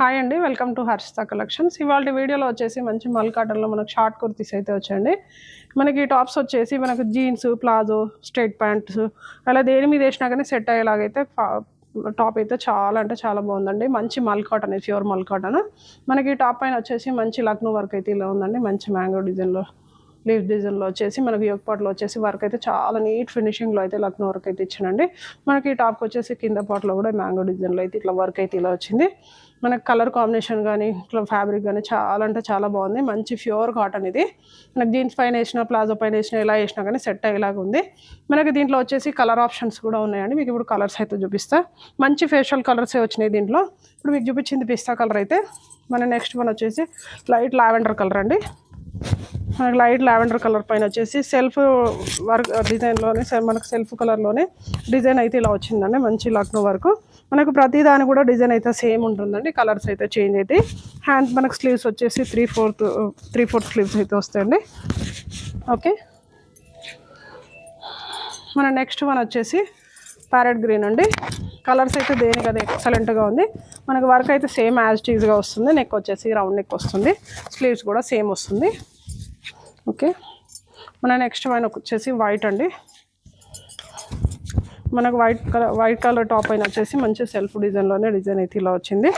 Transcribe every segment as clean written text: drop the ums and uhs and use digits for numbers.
Hi అండి, welcome to Harshita collections. ఇవాళ వీడియోలో వచ్చేసి మంచి మల్ కాటన్లో మనకు షార్ట్ కుర్తీస్ అయితే వచ్చాయండి. మనకి టాప్స్ వచ్చేసి మనకు జీన్స్, ప్లాజో, స్ట్రైట్ ప్యాంట్స్ అలా దేని మీద వేసినా కానీ సెట్ అయ్యేలాగైతే టాప్ అయితే చాలా అంటే చాలా బాగుందండి. మంచి మల్ కాటన్, ప్యూర్ మల్ కాటన్. మనకి టాప్ పైన వచ్చేసి మంచి లక్నో వర్క్ అయితే ఇలా ఉందండి. మంచి మ్యాంగో డిజైన్లో, లీవ్ డిజైన్లో వచ్చేసి మనకి యోగపాట్లో వచ్చేసి వర్క్ అయితే చాలా నీట్ ఫినిషింగ్లో అయితే లక్నో వర్క్ అయితే ఇచ్చానండి. మనకి టాప్కి వచ్చేసి కింద పాట్లో కూడా మ్యాంగో డిజైన్లో అయితే ఇట్లా వర్క్ అయితే ఇలా వచ్చింది. మనకు కలర్ కాంబినేషన్ కానీ ఇట్లా ఫ్యాబ్రిక్ కానీ చాలా అంటే చాలా బాగుంది. మంచి ప్యూర్ కాటన్ ఇది. మనకు జీన్స్ పైన వేసినా, ప్లాజో పైన వేసినా, ఎలా వేసినా కానీ సెట్ అయ్యేలాగా ఉంది. మనకి దీంట్లో వచ్చేసి కలర్ ఆప్షన్స్ కూడా ఉన్నాయండి. మీకు ఇప్పుడు కలర్స్ అయితే చూపిస్తా. మంచి ఫేషియల్ కలర్సే వచ్చినాయి దీంట్లో. ఇప్పుడు మీకు చూపించింది పిస్తా కలర్ అయితే. మన నెక్స్ట్ వన్ వచ్చేసి లైట్ లావెండర్ కలర్ అండి. మనకి లైట్ లావెండర్ కలర్ పైన వచ్చేసి సెల్ఫ్ వర్క్ డిజైన్లోనే, మనకు సెల్ఫ్ కలర్లోనే డిజైన్ అయితే ఇలా వచ్చిందండి. మంచి లక్నో వర్క్. మనకు ప్రతి దాని కూడా డిజైన్ అయితే సేమ్ ఉంటుందండి. కలర్స్ అయితే చేంజ్ అవుతాయి. హ్యాండ్స్ మనకు స్లీవ్స్ వచ్చేసి త్రీ ఫోర్త్ స్లీవ్స్ అయితే వస్తాయండి. ఓకే, మన నెక్స్ట్ వన్ వచ్చేసి ప్యారెట్ గ్రీన్ అండి. కలర్స్ అయితే దేనికి అది ఎక్సలెంట్గా ఉంది. మనకు వర్క్ అయితే సేమ్ యాజ్ టీజ్గా వస్తుంది. నెక్ వచ్చేసి రౌండ్ నెక్ వస్తుంది. స్లీవ్స్ కూడా సేమ్ వస్తుంది. ఓకే, మన నెక్స్ట్ వన్ వచ్చేసి వైట్ అండి. మనకు వైట్ కలర్ టాప్ అయిన వచ్చేసి మంచి సెల్ఫ్ డిజైన్లోనే డిజైన్ అయితే ఇలా వచ్చింది.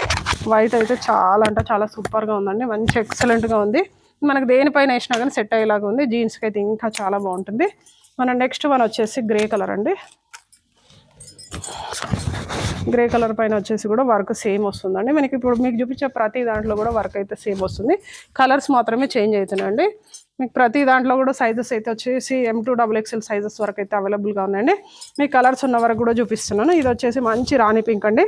వైట్ అయితే చాలా అంటే చాలా సూపర్గా ఉందండి. మంచి ఎక్సలెంట్గా ఉంది. మనకు దేనిపైన వేసినా కానీ సెట్ అయ్యేలాగా ఉంది. జీన్స్కి అయితే ఇంకా చాలా బాగుంటుంది. మన నెక్స్ట్ వన్ వచ్చేసి గ్రే కలర్ అండి. గ్రే కలర్ పైన వచ్చేసి కూడా వర్క్ సేమ్ వస్తుందండి. మనకి ఇప్పుడు మీకు చూపించే ప్రతి దాంట్లో కూడా వర్క్ అయితే సేమ్ వస్తుంది. కలర్స్ మాత్రమే చేంజ్ అవుతున్నాయండి. మీకు ప్రతి దాంట్లో కూడా సైజెస్ అయితే వచ్చేసి M2XXL సైజెస్ వరకు అయితే అవైలబుల్గా ఉన్నాయండి. మీకు కలర్స్ ఉన్న వరకు కూడా చూపిస్తున్నాను. ఇది వచ్చేసి మంచి రాణి పింక్ అండి.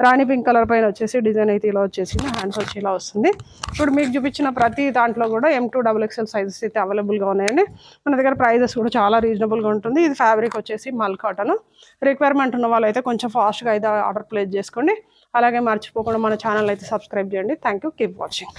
రాణి పింక్ కలర్ పైన వచ్చేసి డిజైన్ అయితే ఇలా వచ్చేసింది. హ్యాండ్స్ వచ్చి ఇలా వస్తుంది. ఇప్పుడు మీకు చూపించిన ప్రతి దాంట్లో కూడా M2XXL సైజెస్ అయితే అవైలబుల్గా ఉన్నాయండి. మన దగ్గర ప్రైజెస్ కూడా చాలా రీజనబుల్గా ఉంటుంది. ఇది ఫ్యాబ్రిక్ వచ్చేసి మల్ కాటన్. రిక్వైర్మెంట్ ఉన్న వాళ్ళు అయితే కొంచెం ఫాస్ట్గా అయితే ఆర్డర్ ప్లేస్ చేసుకోండి. అలాగే మర్చిపోకుండా మన ఛానల్ అయితే సబ్స్క్రైబ్ చేయండి. Thank you, keep watching.